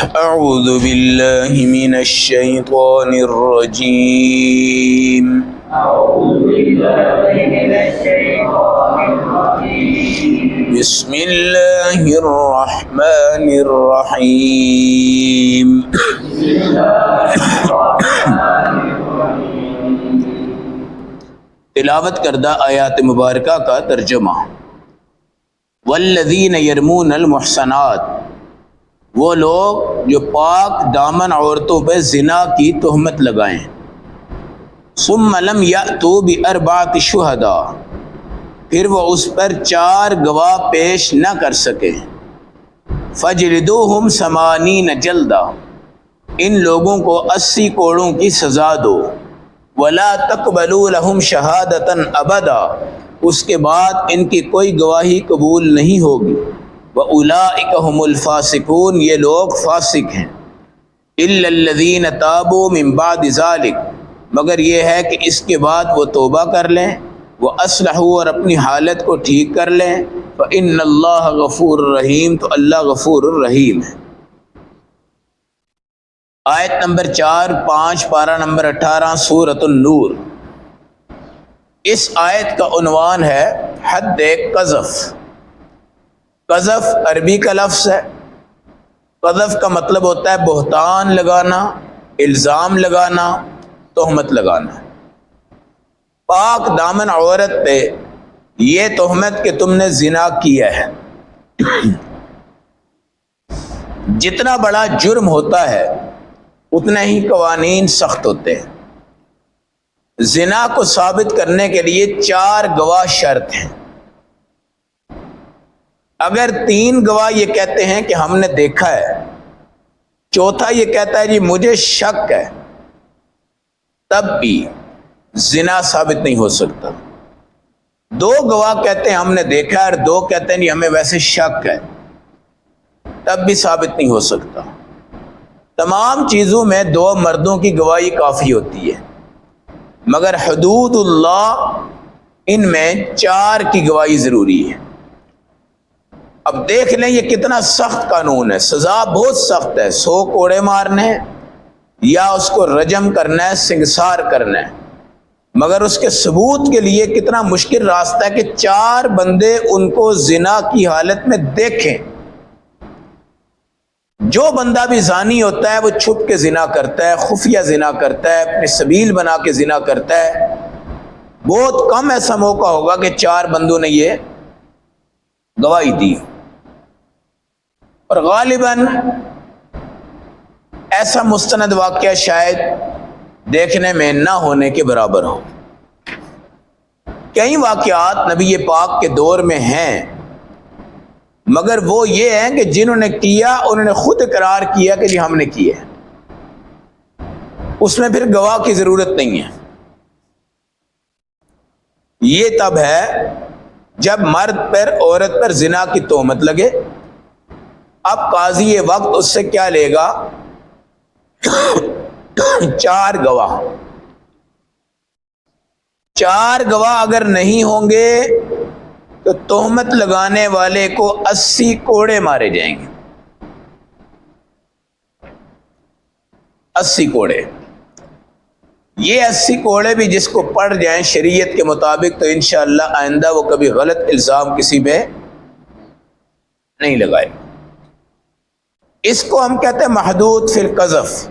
أعوذ بالله من الشيطان الرجيم بسم الله الرحمن الرحيم تلاوت کردہ آیات مبارکہ کا ترجمہ۔ والذین یرمون المحصنات، وہ لوگ جو پاک دامن عورتوں پہ زنا کی تہمت لگائیں، ثم لم یأتوا بأربعۃ شہداء، پھر وہ اس پر 4 گواہ پیش نہ کر سکے، فجلدوہم 80 جلدہ، ان لوگوں کو 80 کوڑوں کی سزا دو، ولا تقبلوا لہم شہادۃ ابدا، اس کے بعد ان کی کوئی گواہی قبول نہیں ہوگی، وَأُولَٰئِكَ هُمُ الْفَاسِقُونَ، یہ لوگ فاسق ہیں، إِلَّا الَّذِينَ تَابُوا مِن بَعْدِ ذَلِكَ، مگر یہ ہے کہ اس کے بعد وہ توبہ کر لیں، وَأَصْلَحُوا، اور اپنی حالت کو ٹھیک کر لیں، فَإِنَّ اللَّهَ غَفُورٌ رَحِيمٌ، تو اللہ غفور الرحیم ہے۔ آیت نمبر 4، 5، پارہ نمبر 18، سورۃ النور۔ اس آیت کا عنوان ہے حد قذف۔ قذف عربی کا لفظ ہے۔ قذف کا مطلب ہوتا ہے بہتان لگانا، الزام لگانا، تہمت لگانا۔ پاک دامن عورت پہ یہ تہمت کہ تم نے زنا کیا ہے۔ جتنا بڑا جرم ہوتا ہے اتنے ہی قوانین سخت ہوتے ہیں۔ زنا کو ثابت کرنے کے لیے 4 گواہ شرط ہیں۔ اگر 3 گواہ یہ کہتے ہیں کہ ہم نے دیکھا ہے، چوتھا یہ کہتا ہے جی مجھے شک ہے، تب بھی زنا ثابت نہیں ہو سکتا۔ 2 گواہ کہتے ہیں ہم نے دیکھا ہے اور 2 کہتے ہیں جی ہمیں ویسے شک ہے، تب بھی ثابت نہیں ہو سکتا۔ تمام چیزوں میں 2 مردوں کی گواہی کافی ہوتی ہے، مگر حدود اللہ ان میں 4 کی گواہی ضروری ہے۔ اب دیکھ لیں یہ کتنا سخت قانون ہے، سزا بہت سخت ہے، 100 کوڑے مارنے یا اس کو رجم کرنا ہے، سنگسار کرنا ہے، مگر اس کے ثبوت کے لیے کتنا مشکل راستہ ہے کہ 4 بندے ان کو زنا کی حالت میں دیکھیں۔ جو بندہ بھی زانی ہوتا ہے وہ چھپ کے زنا کرتا ہے، خفیہ زنا کرتا ہے، اپنے سبیل بنا کے زنا کرتا ہے۔ بہت کم ایسا موقع ہوگا کہ 4 بندوں نے یہ گواہی دی، اور غالباً ایسا مستند واقعہ شاید دیکھنے میں نہ ہونے کے برابر ہو۔ کئی واقعات نبی پاک کے دور میں ہیں، مگر وہ یہ ہیں کہ جنہوں نے کیا انہوں نے خود اقرار کیا کہ جی ہم نے کیا، اس میں پھر گواہ کی ضرورت نہیں ہے۔ یہ تب ہے جب مرد پر عورت پر زنا کی تہمت لگے۔ اب قاضی یہ وقت اس سے کیا لے گا؟ 4 گواہ۔ 4 گواہ اگر نہیں ہوں گے تو تہمت لگانے والے کو 80 کوڑے مارے جائیں گے۔ 80 کوڑے۔ یہ 80 کوڑے بھی جس کو پڑ جائیں شریعت کے مطابق تو انشاءاللہ آئندہ وہ کبھی غلط الزام کسی پہ نہیں لگائے۔ اس کو ہم کہتے ہیں محدود فی القذف،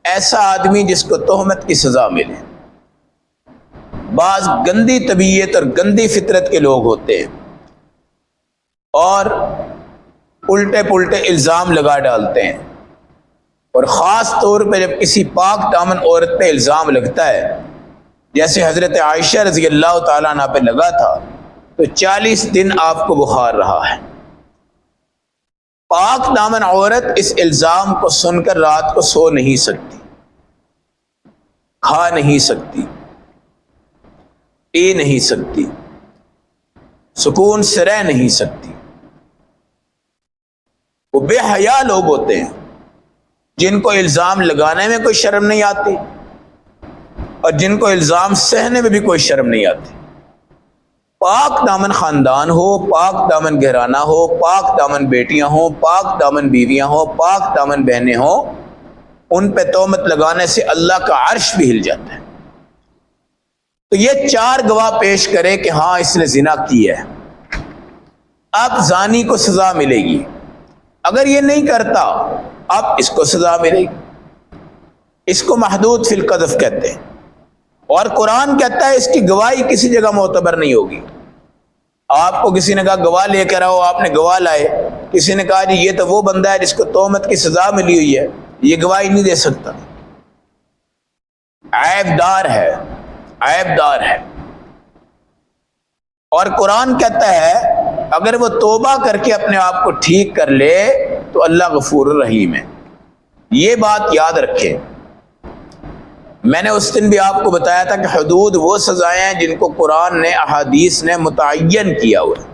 ایسا آدمی جس کو تہمت کی سزا ملے۔ بعض گندی طبیعت اور گندی فطرت کے لوگ ہوتے ہیں اور الٹے پلٹے الزام لگا ڈالتے ہیں، اور خاص طور پہ جب کسی پاک دامن عورت پہ الزام لگتا ہے، جیسے حضرت عائشہ رضی اللہ تعالیٰ عنہ پہ لگا تھا تو 40 دن آپ کو بخار رہا ہے۔ پاک دامن عورت اس الزام کو سن کر رات کو سو نہیں سکتی، کھا نہیں سکتی، پی نہیں سکتی، سکون سے رہ نہیں سکتی۔ وہ بے حیا لوگ ہوتے ہیں جن کو الزام لگانے میں کوئی شرم نہیں آتی اور جن کو الزام سہنے میں بھی کوئی شرم نہیں آتی۔ پاک دامن خاندان ہو، پاک دامن گھرانہ ہو، پاک دامن بیٹیاں ہوں، پاک دامن بیویاں ہوں، پاک دامن بہنیں ہوں، ان پہ تہمت لگانے سے اللہ کا عرش بھی ہل جاتا ہے۔ تو یہ 4 گواہ پیش کرے کہ ہاں اس نے زنا کی ہے، اب زانی کو سزا ملے گی۔ اگر یہ نہیں کرتا اب اس کو سزا ملے گی۔ اس کو محدود فی القذف کہتے ہیں، اور قرآن کہتا ہے اس کی گواہی کسی جگہ معتبر نہیں ہوگی۔ آپ کو کسی نے کہا گواہ لے کر آؤ، آپ نے گواہ لائے، کسی نے کہا جی یہ تو وہ بندہ ہے جس کو تہمت کی سزا ملی ہوئی ہے، یہ گواہی نہیں دے سکتا، عیب دار ہے، عیب دار ہے۔ اور قرآن کہتا ہے اگر وہ توبہ کر کے اپنے آپ کو ٹھیک کر لے تو اللہ غفور الرحیم ہے۔ یہ بات یاد رکھیں۔ میں نے اس دن بھی آپ کو بتایا تھا کہ حدود وہ سزائیں ہیں جن کو قرآن نے، احادیث نے متعین کیا ہوا ہے۔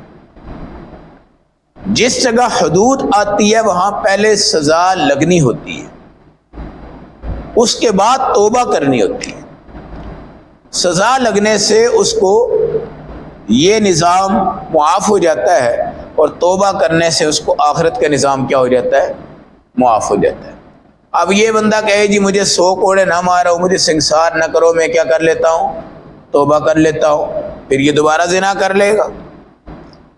جس جگہ حدود آتی ہے وہاں پہلے سزا لگنی ہوتی ہے، اس کے بعد توبہ کرنی ہوتی ہے۔ سزا لگنے سے اس کو یہ نظام معاف ہو جاتا ہے، اور توبہ کرنے سے اس کو آخرت کا نظام کیا ہو جاتا ہے؟ معاف ہو جاتا ہے۔ اب یہ بندہ کہے جی مجھے 100 کوڑے نہ مارو، مجھے سنگسار نہ کرو، میں کیا کر لیتا ہوں؟ توبہ کر لیتا ہوں۔ پھر یہ دوبارہ زنا کر لے گا،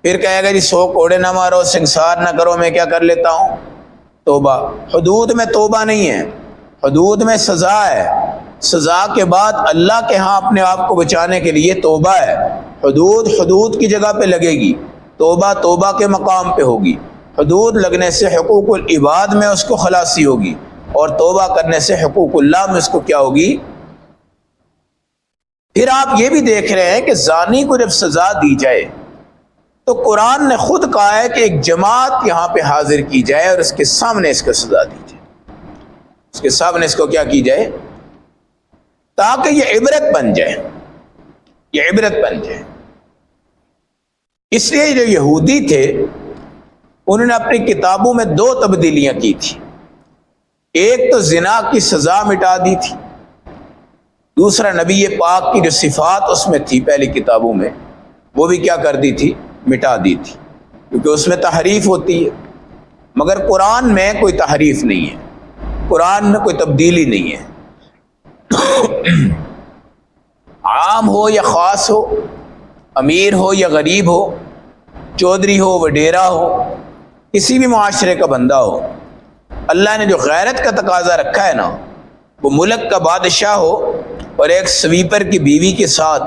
پھر کہے گا جی 100 کوڑے نہ مارو، سنگسار نہ کرو، میں کیا کر لیتا ہوں؟ توبہ۔ حدود میں توبہ نہیں ہے، حدود میں سزا ہے۔ سزا کے بعد اللہ کے ہاں اپنے آپ کو بچانے کے لیے توبہ ہے۔ حدود حدود کی جگہ پہ لگے گی، توبہ توبہ کے مقام پہ ہوگی۔ حدود لگنے سے حقوق العباد میں اس کو خلاصی ہوگی، اور توبہ کرنے سے حقوق اللہ میں اس کو کیا ہوگی؟ پھر آپ یہ بھی دیکھ رہے ہیں کہ زانی کو جب سزا دی جائے تو قرآن نے خود کہا ہے کہ ایک جماعت یہاں پہ حاضر کی جائے اور اس کے سامنے اس کو سزا دی جائے، اس کے سامنے اس کو کیا کی جائے؟ تاکہ یہ عبرت بن جائے، یہ عبرت بن جائے۔ اس لیے جو یہودی تھے انہوں نے اپنی کتابوں میں 2 تبدیلیاں کی تھی۔ ایک تو زنا کی سزا مٹا دی تھی، دوسرا نبی پاک کی جو صفات اس میں تھی پہلی کتابوں میں وہ بھی کیا کر دی تھی؟ مٹا دی تھی، کیونکہ اس میں تحریف ہوتی ہے۔ مگر قرآن میں کوئی تحریف نہیں ہے، قرآن میں کوئی تبدیلی نہیں ہے۔ عام ہو یا خاص ہو، امیر ہو یا غریب ہو، چودھری ہو وڈیرا ہو، کسی بھی معاشرے کا بندہ ہو، اللہ نے جو غیرت کا تقاضا رکھا ہے نا، وہ ملک کا بادشاہ ہو اور ایک سویپر کی بیوی کے ساتھ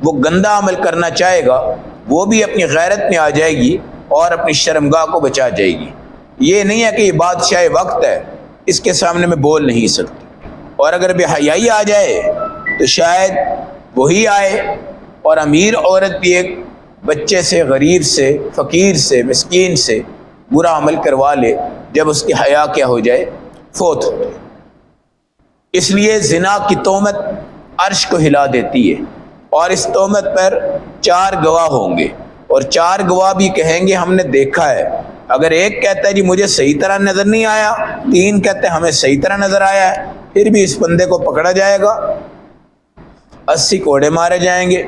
وہ گندا عمل کرنا چاہے گا، وہ بھی اپنی غیرت میں آ جائے گی اور اپنی شرمگاہ کو بچا جائے گی۔ یہ نہیں ہے کہ یہ بادشاہ وقت ہے، اس کے سامنے میں بول نہیں سکتی، اور اگر بے حیائی آ جائے تو شاید وہی آئے اور امیر عورت بھی ایک بچے سے، غریب سے، فقیر سے، مسکین سے برا عمل کروا لے جب اس کی حیا کیا ہو جائے؟ فوت ہو جائے۔ اس لیے زنا کی تہمت عرش کو ہلا دیتی ہے، اور اس تہمت پر 4 گواہ ہوں گے، اور 4 گواہ بھی کہیں گے ہم نے دیکھا ہے۔ اگر ایک کہتا ہے جی مجھے صحیح طرح نظر نہیں آیا، 3 کہتے ہیں ہمیں صحیح طرح نظر آیا ہے، پھر بھی اس بندے کو پکڑا جائے گا، 80 کوڑے مارے جائیں گے،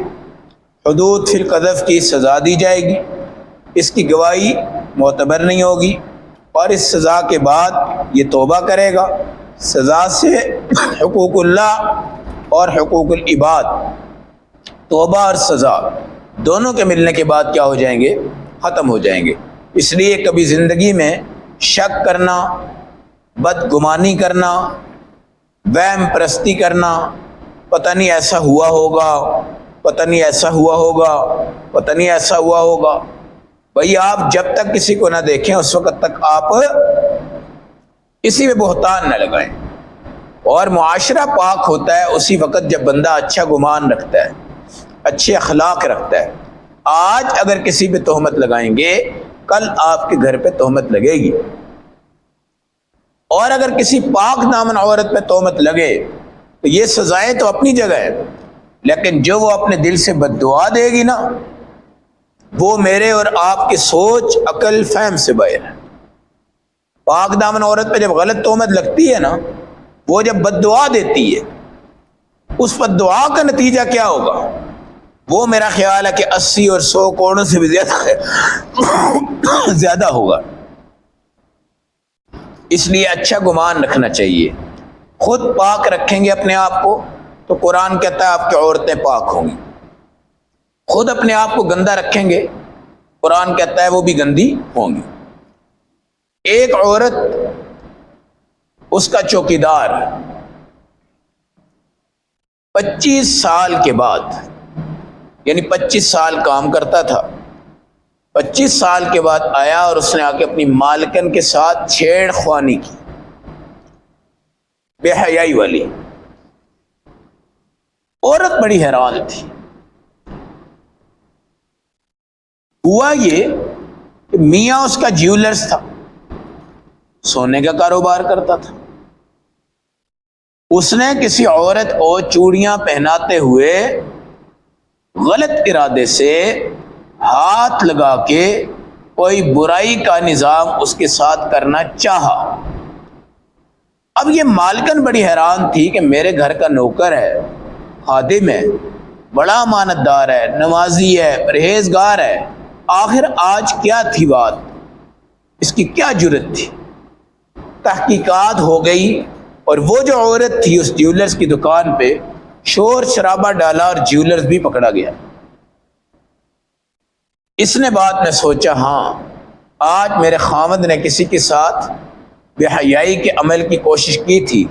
حدود فی القذف کی سزا دی جائے گی، اس کی گواہی معتبر نہیں ہوگی، اور اس سزا کے بعد یہ توبہ کرے گا۔ سزا سے حقوق اللہ اور حقوق العباد، توبہ اور سزا دونوں کے ملنے کے بعد کیا ہو جائیں گے؟ ختم ہو جائیں گے۔ اس لیے کبھی زندگی میں شک کرنا، بدگمانی کرنا، وہم پرستی کرنا، پتہ نہیں ایسا ہوا ہوگا، پتہ نہیں ایسا ہوا ہوگا، پتہ نہیں ایسا ہوا ہوگا، بھئی آپ جب تک کسی کو نہ دیکھیں اس وقت تک آپ اسی میں بہتان نہ لگائیں۔ اور معاشرہ پاک ہوتا ہے اسی وقت جب بندہ اچھا گمان رکھتا ہے، اچھے اخلاق رکھتا ہے۔ آج اگر کسی پہ تہمت لگائیں گے، کل آپ کے گھر پہ تہمت لگے گی، اور اگر کسی پاک دامن عورت پہ تہمت لگے تو یہ سزائیں تو اپنی جگہ ہے، لیکن جو وہ اپنے دل سے بد دعا دے گی نا، وہ میرے اور آپ کی سوچ، عقل، فہم سے باہر ہے۔ پاک دامن عورت پہ جب غلط تہمت لگتی ہے نا، وہ جب بد دعا دیتی ہے، اس بد دعا کا نتیجہ کیا ہوگا؟ وہ میرا خیال ہے کہ 80 اور 100 کروڑوں سے بھی زیادہ ہوگا۔ اس لیے اچھا گمان رکھنا چاہیے۔ خود پاک رکھیں گے اپنے آپ کو تو قرآن کہتا ہے آپ کی عورتیں پاک ہوں گی۔ خود اپنے آپ کو گندا رکھیں گے، قرآن کہتا ہے وہ بھی گندی ہوں گی۔ ایک عورت، اس کا چوکیدار 25 سال کے بعد، یعنی 25 سال کام کرتا تھا، 25 سال کے بعد آیا اور اس نے آ کے اپنی مالکن کے ساتھ چھیڑ خوانی کی، بے حیائی والی۔ عورت بڑی حیران تھی۔ ہوا یہ کہ میاں اس کا جیولرز تھا، سونے کا کاروبار کرتا تھا۔ اس نے کسی عورت کو چوڑیاں پہناتے ہوئے غلط ارادے سے ہاتھ لگا کے کوئی برائی کا نظام اس کے ساتھ کرنا چاہا۔ اب یہ مالکن بڑی حیران تھی کہ میرے گھر کا نوکر ہے، خادم ہے، بڑا امانت دار ہے، نمازی ہے، پرہیزگار ہے، آخر آج کیا تھی بات، اس کی کیا جرت تھی؟ تحقیقات ہو گئی اور وہ جو عورت تھی اس جیولرز کی دکان پہ شور شرابہ ڈالا اور جیولرز بھی پکڑا گیا۔ اس نے بعد میں سوچا، ہاں آج میرے خامد نے کسی کے ساتھ بے حیائی کے عمل کی کوشش کی تھی،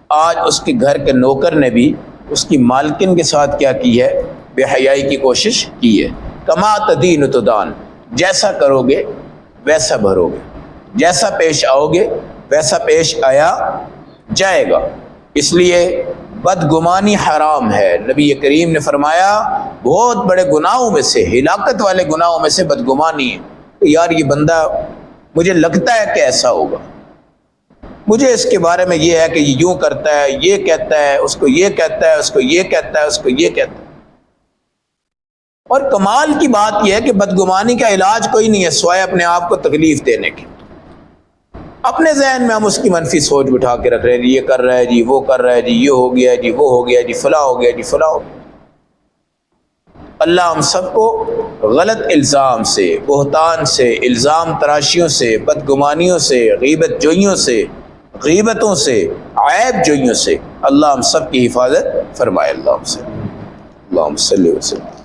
آج اس کے گھر کے نوکر نے بھی اس کی مالکن کے ساتھ کیا کی ہے، بے حیائی کی کوشش کی ہے۔ کما تدین تدان، جیسا کرو گے ویسا بھرو گے، جیسا پیش آؤ گے ویسا پیش آیا جائے گا۔ اس لیے بدگمانی حرام ہے۔ نبی کریم نے فرمایا بہت بڑے گناہوں میں سے، ہلاکت والے گناہوں میں سے بدگمانی ہے۔ تو یار یہ بندہ مجھے لگتا ہے کہ ایسا ہوگا، مجھے اس کے بارے میں یہ ہے کہ یہ یوں کرتا ہے، یہ کہتا ہے، اس کو یہ کہتا ہے، اس کو یہ کہتا ہے، اس کو یہ کہتا ہے۔ اور کمال کی بات یہ ہے کہ بدگمانی کا علاج کوئی نہیں ہے سوائے اپنے آپ کو تکلیف دینے کے۔ اپنے ذہن میں ہم اس کی منفی سوچ بٹھا کے رکھ رہے ہیں، یہ کر رہا ہے جی، وہ کر رہا ہے جی، یہ ہو گیا جی، وہ ہو گیا جی، فلاں ہو گیا جی، فلاں ہو گیا۔ اللہ ہم سب کو غلط الزام سے، بہتان سے، الزام تراشیوں سے، بدگمانیوں سے، غیبت جوئیوں سے، غیبتوں سے، عیب جوئیوں سے اللہ ہم سب کی حفاظت فرمائے۔ اللہ ہم سے، اللہم صلی وسلم۔